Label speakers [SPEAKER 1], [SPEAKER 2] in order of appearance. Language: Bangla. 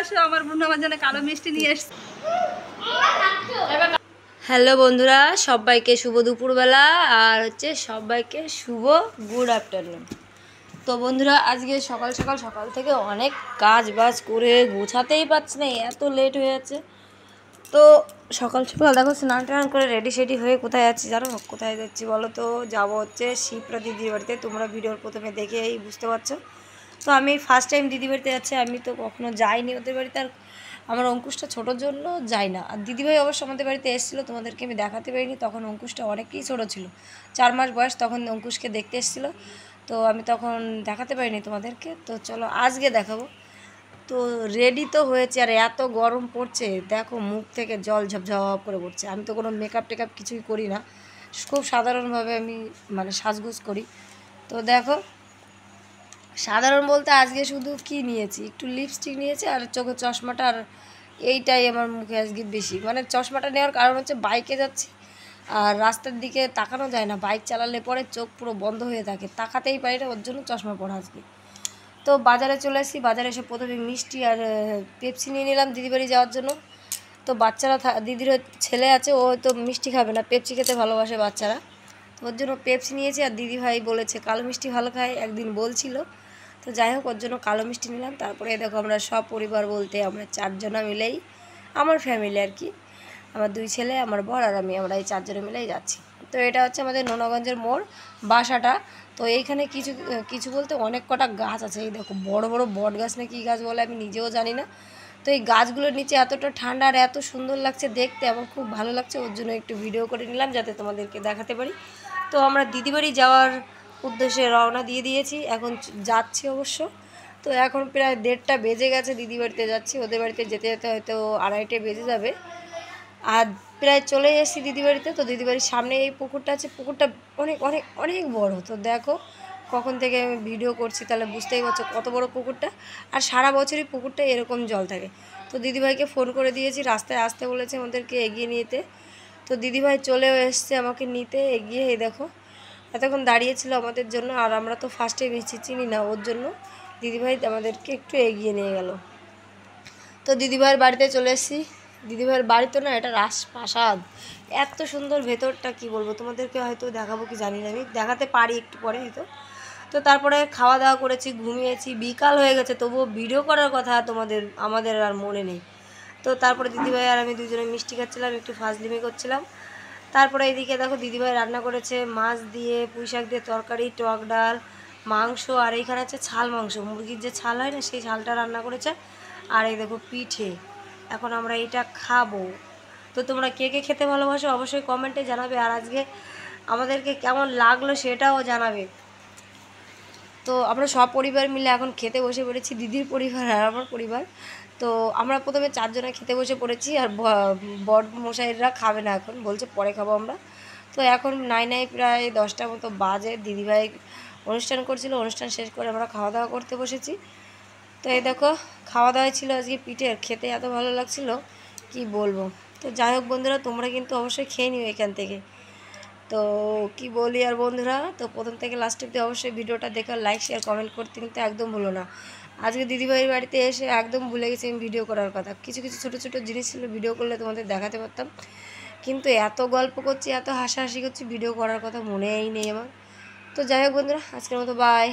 [SPEAKER 1] আসো, আমার বোন আমার জন্য কালো মিষ্টি নিয়ে এসছে।
[SPEAKER 2] হ্যালো বন্ধুরা, সবাইকে শুভ দুপুরবেলা আর হচ্ছে সবাইকে শুভ গুড আফটারনুন। তো বন্ধুরা, আজকে সকাল সকাল থেকে অনেক কাজ বাজ করে গোছাতেই পারছি না, এত লেট হয়ে যাচ্ছে। তো সকাল সকাল দেখো স্নান টান করে রেডি সেডি হয়ে কোথায় যাচ্ছি জানো? কোথায় যাচ্ছি বলো তো? যাবো হচ্ছে শিপ্রা দিদির বাড়িতে। তোমরা ভিডিওর প্রথমে দেখেই বুঝতে পারছো। তো আমি ফার্স্ট টাইম দিদি বাড়িতে যাচ্ছি। আমি তো কখনো যাইনি ওদের বাড়িতে, আর আমার অঙ্কুশটা ছোটোর জন্য যাই না। আর দিদিভাই অবশ্য আমাদের বাড়িতে এসেছিলো, তোমাদেরকে আমি দেখাতে পারিনি, তখন অঙ্কুশটা অনেকই ছোটো ছিল, 4 মাস বয়স। তখন অঙ্কুশকে দেখতে এসেছিলো, তো আমি তখন দেখাতে পারিনি তোমাদেরকে। তো চলো আজকে দেখাবো। তো রেডি তো হয়েছে, আর এত গরম পড়ছে দেখো, মুখ থেকে জল ঝপঝপ করে পড়ছে। আমি তো কোনো মেকআপ টেকআপ কিছুই করি না, খুব সাধারণভাবে আমি মানে সাজগোজ করি। তো দেখো, সাধারণ বলতে আজকে শুধু কি নিয়েছি, একটু লিপস্টিক নিয়েছি আর চোখের চশমাটা, আর এইটাই আমার মুখে আজকে বেশি। মানে চশমাটা নেওয়ার কারণ হচ্ছে বাইকে যাচ্ছি আর রাস্তার দিকে তাকানো যায় না, বাইক চালালে পরে চোখ পুরো বন্ধ হয়ে থাকে, তাকাতেই পারি না, ওর জন্য চশমা পরা আজকে। তো বাজারে চলে আসি, বাজারে এসে প্রথমে মিষ্টি আর পেপসি নিয়ে নিলাম দিদিবাড়ি যাওয়ার জন্য। তো বাচ্চারা দিদির ছেলে আছে, ও তো মিষ্টি খাবে না, পেপসি খেতে ভালোবাসে বাচ্চারা, তো ওর জন্য পেপসি নিয়েছি। আর দিদিভাই বলেছে কালো মিষ্টি ভালো খায়, একদিন বলছিল। তো যাই হোক, ওর জন্য কালো মিষ্টি নিলাম। তারপরে দেখো, আমরা সব পরিবার বলতে আমরা 4 জনা মিলেই, আমার ফ্যামিলি আর কি, আমার 2 ছেলে, আমার বর আর আমি, আমরা এই 4 জনে মিলেই যাচ্ছি। তো এটা হচ্ছে আমাদের নোনাগঞ্জের মোড়, বাসাটা। তো এইখানে কিছু কিছু বলতে অনেক কটা গাছ আছে। এই দেখো, বড় বড় বট গাছ না কি গাছ বলে আমি নিজেও জানি না। তো এই গাছগুলোর নিচে এতটা ঠান্ডা আর এত সুন্দর লাগছে দেখতে, আমার খুব ভালো লাগছে, ওর জন্য একটু ভিডিও করে নিলাম যাতে তোমাদেরকে দেখাতে পারি। তো আমরা দিদিবাড়ি যাওয়ার উদ্দেশ্যে রওনা দিয়ে দিয়েছি, এখন যাচ্ছি অবশ্য। তো এখন প্রায় 1:30 বেজে গেছে, দিদি বাড়িতে যাচ্ছি। ওদের বাড়িতে যেতে যেতে হয়তো 2:30 বেজে যাবে। আর প্রায় চলে এসেছি দিদি বাড়িতে। তো দিদি বাড়ির সামনে এই পুকুরটা আছে, পুকুরটা অনেক অনেক অনেক বড়। তো দেখো, কখন থেকে আমি ভিডিও করছি তাহলে বুঝতেই পারছো কত বড় পুকুরটা। আর সারা বছরই পুকুরটা এরকম জল থাকে। তো দিদিভাইকে ফোন করে দিয়েছি, রাস্তায় আসতে বলেছে আমাদেরকে এগিয়ে নিতে। তো দিদিভাই চলেও এসছে আমাকে নিতে এগিয়ে। এই দেখো, এতক্ষণ দাঁড়িয়েছিল আমাদের জন্য, আর আমরা তো ফার্স্টে বেশি চিনি না, ওর জন্য দিদিভাই আমাদেরকে একটু এগিয়ে নিয়ে গেল। তো দিদিভাইয়ের বাড়িতে চলে এসেছি। দিদিভাইয়ের বাড়ি তো না, এটা রাজপ্রাসাদ, এত সুন্দর ভেতরটা, কি বলবো তোমাদেরকে, হয়তো দেখাবো কি জানি না, আমি দেখাতে পারি একটু পরে হয়তো। তো তারপরে খাওয়া দাওয়া করেছি, ঘুমিয়েছি, বিকাল হয়ে গেছে, তবুও ভিডিও করার কথা আমাদের আর মনে নেই। তো তারপরে দিদিভাই আর আমি দুজনে মিষ্টি খাচ্ছিলাম, একটু ফাজলিমি করছিলাম। তারপরে এইদিকে দেখো, দিদিভাই রান্না করেছে মাছ দিয়ে, পুঁই শাক দিয়ে তরকারি, টক ডাল, মাংস, আর এইখানে আছে ছাল মাংস, মুরগির যে ছাল হয় না সেই ছালটা রান্না করেছে। আর এই দেখো পিঠে, এখন আমরা এইটা খাবো। তো তোমরা কে কে খেতে ভালোবাসো অবশ্যই কমেন্টে জানাবে, আর আজকে আমাদেরকে কেমন লাগলো সেটাও জানাবে। তো আমরা সব পরিবার মিলে এখন খেতে বসে পড়েছি, দিদির পরিবার আর আমার পরিবার। তো আমরা প্রথমে 4 জনে খেতে বসে পড়েছি, আর বড় মশাইরা খাবে না, এখন বলছে পরে খাবো আমরা। তো এখন নাই নাই প্রায় 10টা মতো বাজে, দিদিভাই অনুষ্ঠান করছিল, অনুষ্ঠান শেষ করে আমরা খাওয়া দাওয়া করতে বসেছি। তো এই দেখো, খাওয়া দাওয়া ছিল আজকে পিঠের, খেতে এত ভালো লাগছিল কি বলবো। তো যাই হোক বন্ধুরা, তোমরা কিন্তু অবশ্যই খেয়ে নিও এখান থেকে। তো কি বলি আর বন্ধুরা, তো প্রথম থেকে লাস্ট অবধি অবশ্যই ভিডিওটা দেখো, লাইক শেয়ার কমেন্ট করতে কিন্তু একদম ভুলো না। আজকে দিদিভাইয়ের বাড়িতে এসে একদম ভুলে গেছি আমি ভিডিও করার কথা। কিছু কিছু ছোটো ছোটো জিনিস ছিল, ভিডিও করলে তোমাদের দেখাতে পারতাম, কিন্তু এত গল্প করছি, এত হাসাহাসি করছি, ভিডিও করার কথা মনেই নেই আমার। তো যাই হোক বন্ধুরা, আজকের মতো বাই।